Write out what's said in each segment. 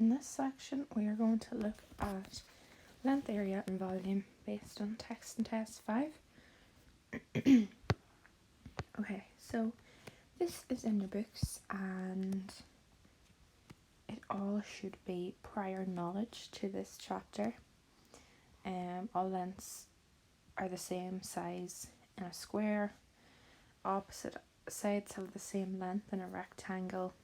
In this section, we are going to look at length, area and volume based on text and test 5. Okay, so this is in your books and it all should be prior knowledge to this chapter. All lengths are the same size in a square. Opposite sides have the same length in a rectangle.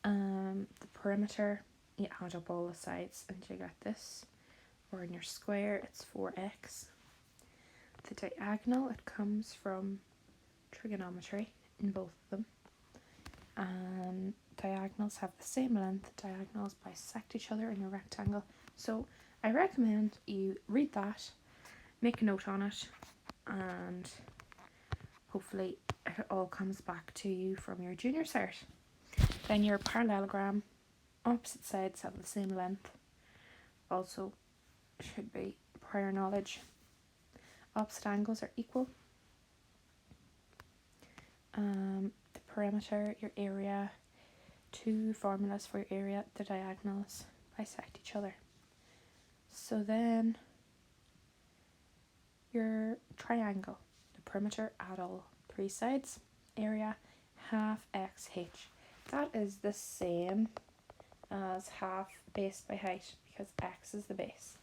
The perimeter, you add up all the sides and you get this. Or in your square, it's 4x. The diagonal, it comes from trigonometry in both of them. Diagonals have the same length. Diagonals bisect each other in a rectangle. So I recommend you read that, make a note on it, and hopefully it all comes back to you from your junior cert. Then your parallelogram, opposite sides have the same length. Also should be prior knowledge. Opposite angles are equal. The perimeter, your area, 2 formulas for your area, the diagonals bisect each other. So then your triangle, the perimeter, add all 3 sides, area half xh. That is the same as half base by height because x is the base.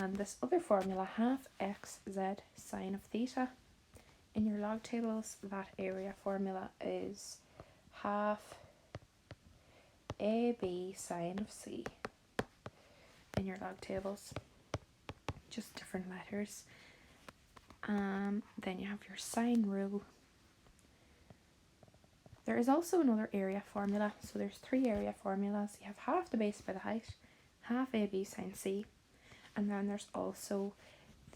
And this other formula, half xz sine of theta. In your log tables, that area formula is half AB sine of C. In your log tables, just different letters. Then you have your sine rule. There is also another area formula, so there's 3 area formulas. You have half the base by the height, half AB sine C, and then there's also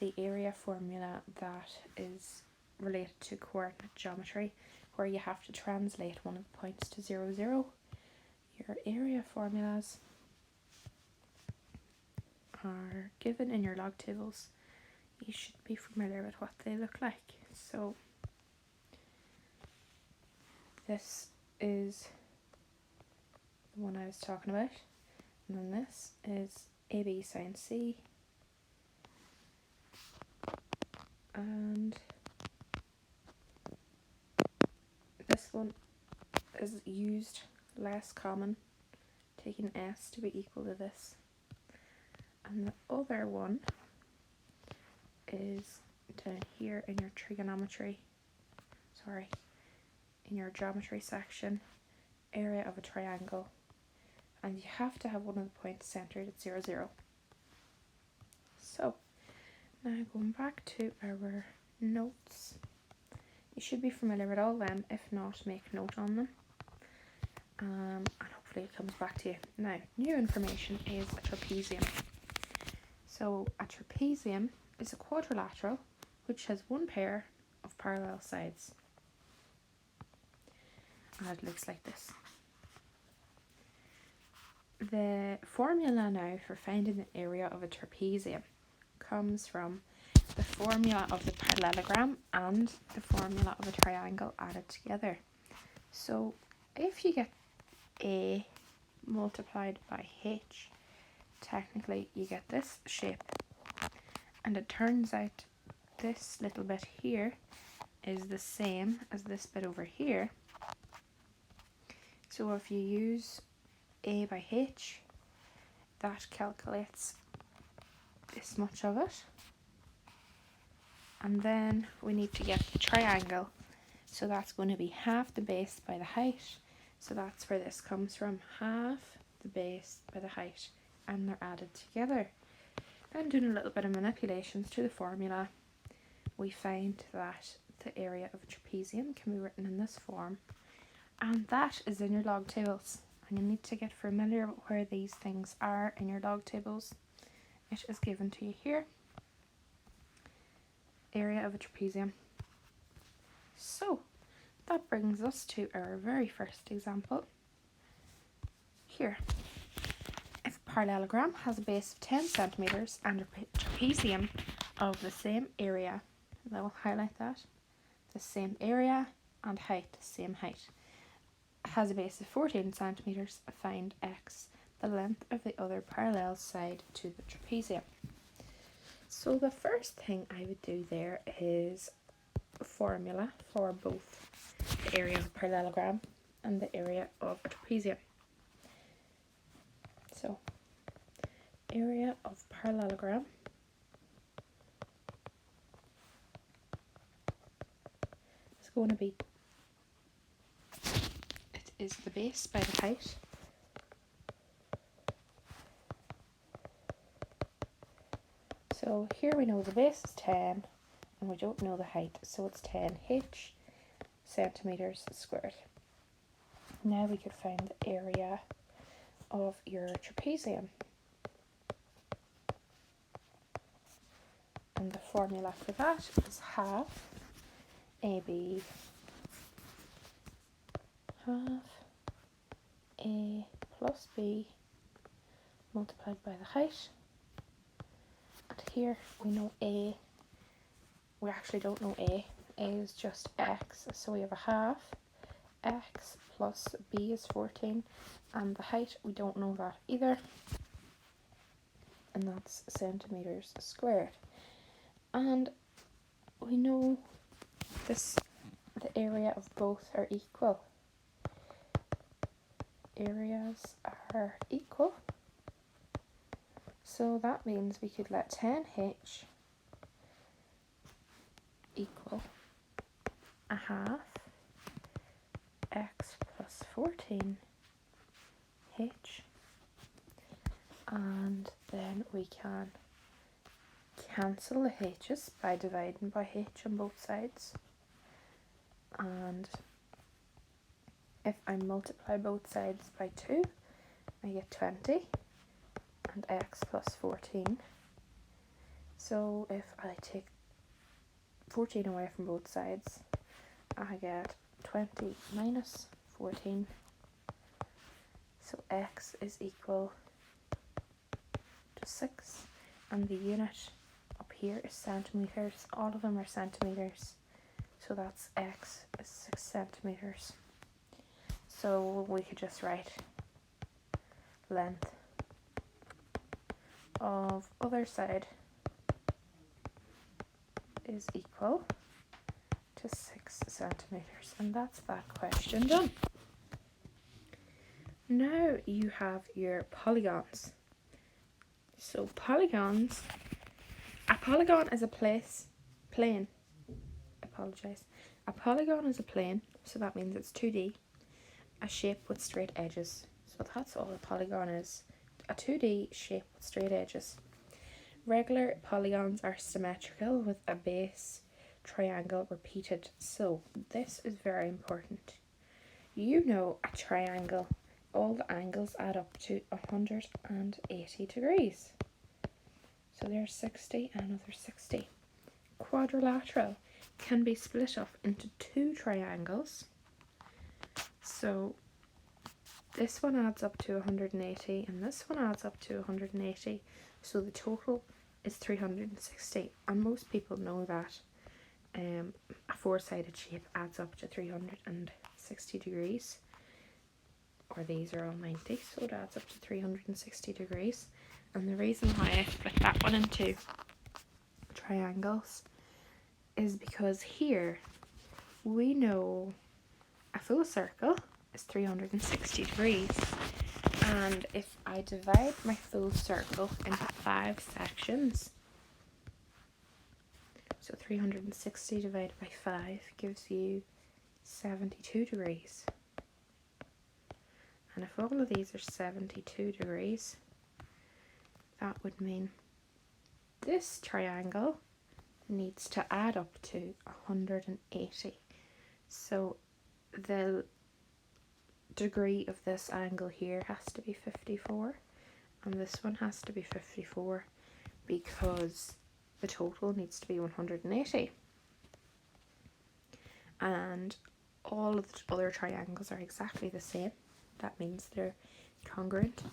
the area formula that is related to coordinate geometry, where you have to translate one of the points to 0, 0. Your area formulas are given in your log tables. You should be familiar with what they look like. So this is the one I was talking about, and then this is AB sine C, and this one is used less common, taking S to be equal to this, and the other one is down here in your in your geometry section, area of a triangle, and you have to have one of the points centered at 0, 0. So now going back to our notes, you should be familiar with all them. If not, make note on them, and hopefully it comes back to you. Now, new information is a trapezium. So a trapezium is a quadrilateral which has one pair of parallel sides, and it looks like this. The formula now for finding the area of a trapezium comes from the formula of the parallelogram and the formula of a triangle added together. So if you get A multiplied by H, technically you get this shape, and it turns out this little bit here is the same as this bit over here. So if you use A by H, that calculates this much of it. And then we need to get the triangle. So that's going to be half the base by the height. So that's where this comes from, half the base by the height, and they're added together. Then doing a little bit of manipulations to the formula, we find that the area of a trapezium can be written in this form, and that is in your log tables, and you need to get familiar with where these things are in your log tables. It is given to you here, area of a trapezium. So that brings us to our very first example here. If a parallelogram has a base of 10 centimeters and a trapezium of the same area, and I will highlight that, the same area and height, same height, has a base of 14 centimetres, find x, the length of the other parallel side to the trapezium. So the first thing I would do there is a formula for both the area of a parallelogram and the area of a trapezium. So, area of parallelogram is going to be, it is the base by the height So here we know the base is 10 and we don't know the height, so it's 10h centimetres squared. Now we could find the area of your trapezium. And the formula for that is half AB half A plus B multiplied by the height. And here we know A, we actually don't know A. A is just X, so we have a half X plus B is 14, and the height, we don't know that either, and that's centimetres squared. And we know this, the area of both are equal. Areas are equal, so that means we could let 10h equal a half x plus 14h, and then we can cancel the h's by dividing by h on both sides, and if I multiply both sides by 2 I get 20 and x plus 14. So if I take 14 away from both sides, I get 20 minus 14. So x is equal to 6, and the unit up here is centimetres. All of them are centimetres, so that's x is 6 centimetres. So we could just write length of other side is equal to 6 centimetres, and that's that question done. Now you have your polygons. So polygons, a polygon is a plane. A polygon is a plane, so that means it's 2D, a shape with straight edges. So that's all a polygon is, a 2D shape with straight edges. Regular polygons are symmetrical with a base triangle repeated. So this is very important. You know a triangle, all the angles add up to 180 degrees. So there's 60 and another 60. Quadrilateral can be split up into 2 triangles. So this one adds up to 180 and this one adds up to 180. So the total is 360, and most people know that a 4-sided shape adds up to 360 degrees, or these are all 90, so it adds up to 360 degrees. And the reason why I split that one into triangles is because here we know a full circle is 360 degrees, and if I divide my full circle into 5 sections, so 360 divided by 5 gives you 72 degrees. And if all of these are 72 degrees, that would mean this triangle needs to add up to 180. So the degree of this angle here has to be 54, and this one has to be 54, because the total needs to be 180. And all of the other triangles are exactly the same. That means they're congruent.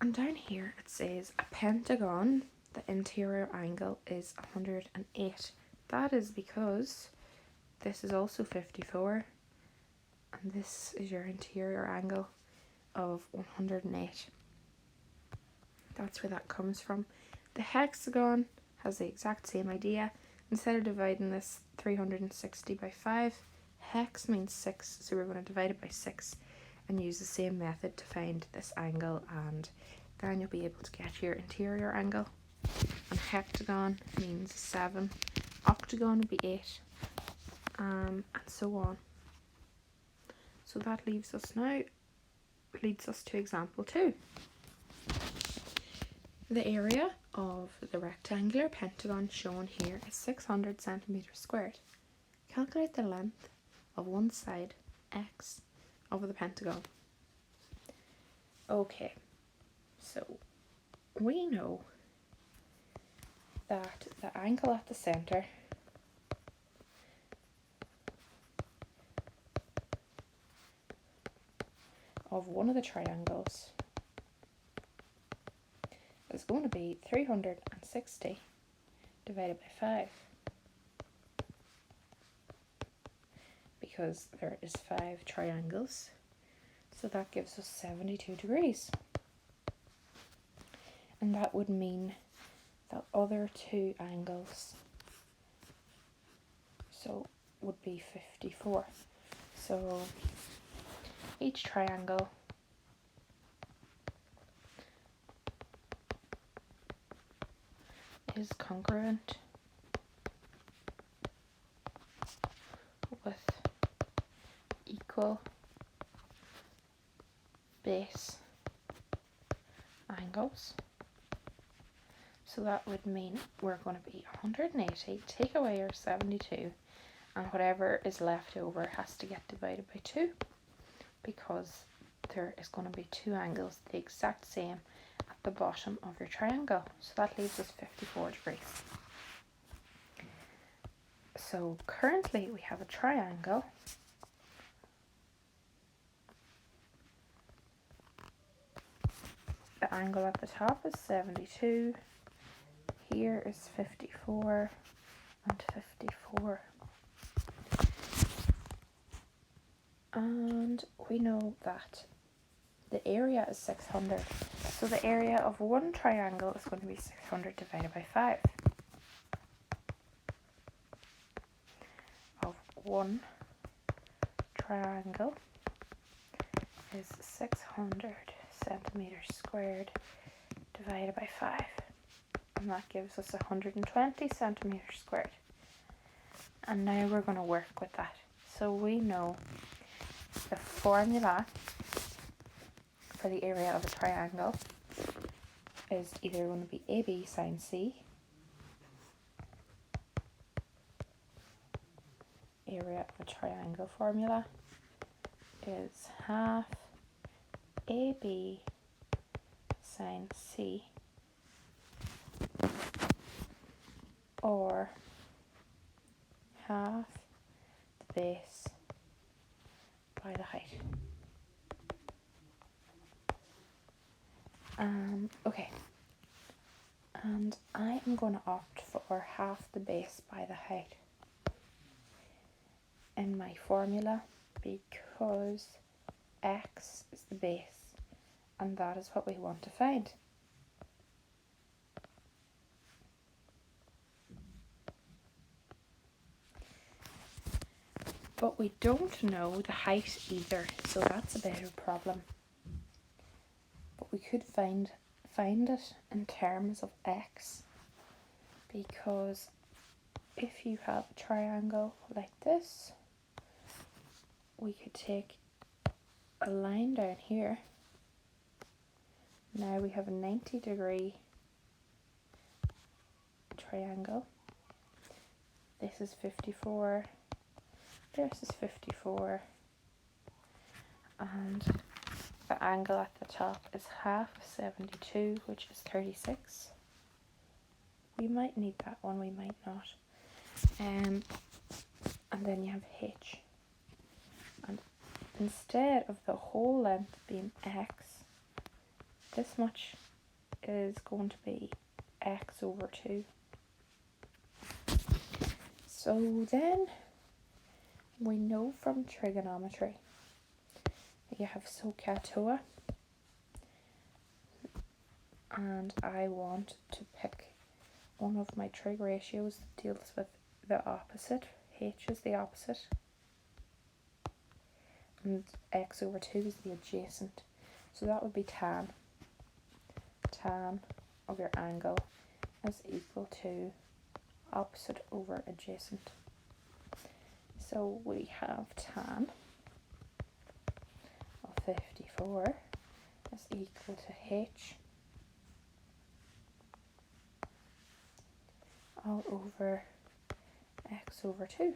And down here it says a pentagon, the interior angle is 108. That is because this is also 54, and this is your interior angle of 108. That's where that comes from. The hexagon has the exact same idea. Instead of dividing this 360 by 5, hex means 6, so we're going to divide it by 6 and use the same method to find this angle, and then you'll be able to get your interior angle. And hectagon means 7, octagon would be 8, and so on. So that leads us to example 2. The area of the rectangular pentagon shown here is 600 centimeters squared. Calculate the length of one side, x, of the pentagon. Okay, so we know that the angle at the center of one of the triangles is going to be 360 divided by 5, because there is 5 triangles, so that gives us 72 degrees. And that would mean the other 2 angles would be 54. So each triangle is congruent with equal base angles. So that would mean we're going to be 180, take away our 72, and whatever is left over has to get divided by 2, because there is going to be 2 angles the exact same at the bottom of your triangle. So that leaves us 54 degrees. So currently we have a triangle the angle at the top is 72, here is 54 and 54. And we know that the area is 600. So the area of one triangle is going to be 600 divided by 5. Of one triangle is 600 centimeters squared divided by 5. And that gives us 120 centimeters squared. And now we're going to work with that. So we know the formula for the area of a triangle is either going to be AB sine C, area of a triangle formula is half AB sine C, or half the base by the height. Okay, and I am going to opt for half the base by the height in my formula because x is the base and that is what we want to find. But we don't know the height either, so that's a bit of a problem. But we could find it in terms of x, because if you have a triangle like this, we could take a line down here. Now we have a 90-degree triangle. This is 54. This is 54. And the angle at the top is half 72, which is 36. We might need that one, we might not. And then you have h. And instead of the whole length being x, this much is going to be x over 2. So then we know from trigonometry you have SOHCAHTOA, and I want to pick one of my trig ratios that deals with the opposite. H is the opposite, and x over 2 is the adjacent. So that would be tan. Tan of your angle is equal to opposite over adjacent. So we have tan of 54 is equal to h all over x over 2.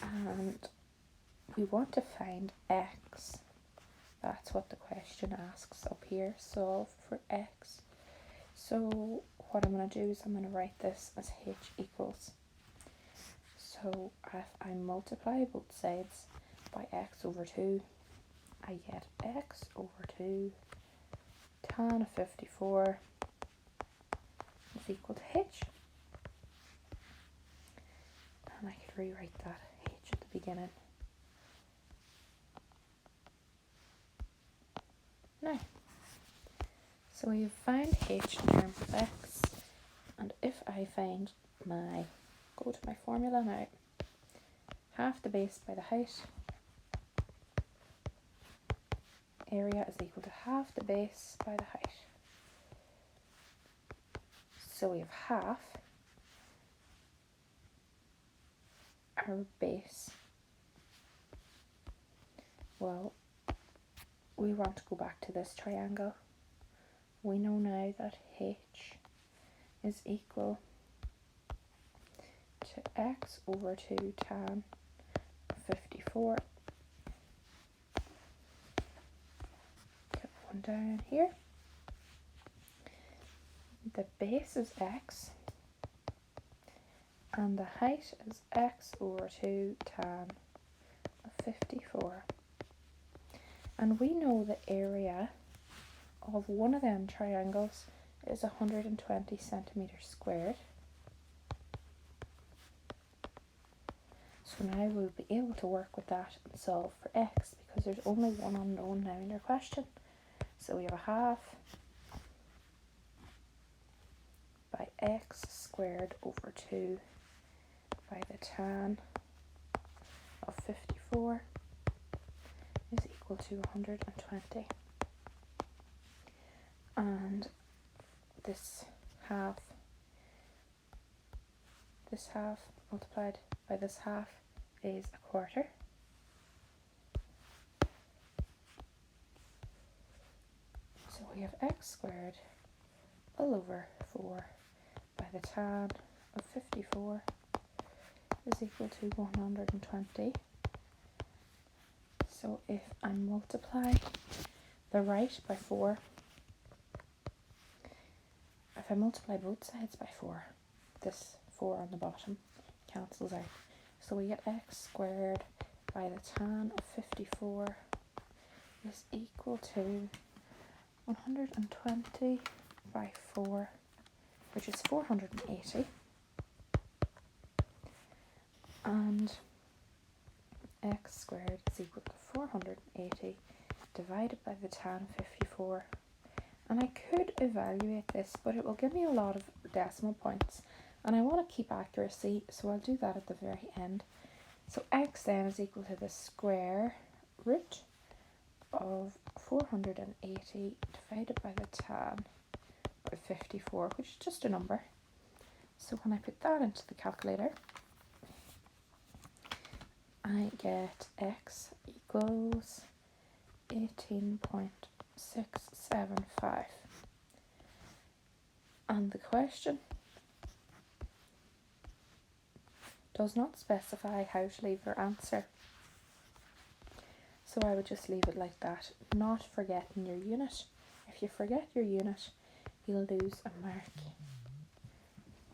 And we want to find x. That's what the question asks up here. Solve for x. So what I'm going to do is I'm going to write this as h equals. So if I multiply both sides by x over 2, I get x over 2 tan of 54 is equal to h. And I could rewrite that h at the beginning. Now, so we find h in terms of x, and if I find go to my formula now, half the base by the height, area is equal to half the base by the height. So we have half our base. Well, we want to go back to this triangle. We know now that h is equal to x over 2 tan of 54. Get one down here. The base is x, and the height is x over 2 tan of 54. And we know the area of one of them triangles is 120 centimeters squared. So now we'll be able to work with that and solve for x, because there's only one unknown now in your question. So we have a half by x squared over 2 by the tan of 54 is equal to 120. And this half multiplied by this half is a quarter. So we have x squared all over 4 by the tan of 54 is equal to 120. So if I multiply the right by 4, if I multiply both sides by 4, this 4 on the bottom cancels out. So we get x squared by the tan of 54 is equal to 120 by 4, which is 480. And x squared is equal to 480 divided by the tan of 54. And I could evaluate this, but it will give me a lot of decimal points, and I want to keep accuracy, so I'll do that at the very end. So x then is equal to the square root of 480 divided by the tan of 54, which is just a number. So when I put that into the calculator, I get x equals 18.675. And the question does not specify how to leave your answer. So I would just leave it like that, not forgetting your unit. If you forget your unit, you'll lose a mark.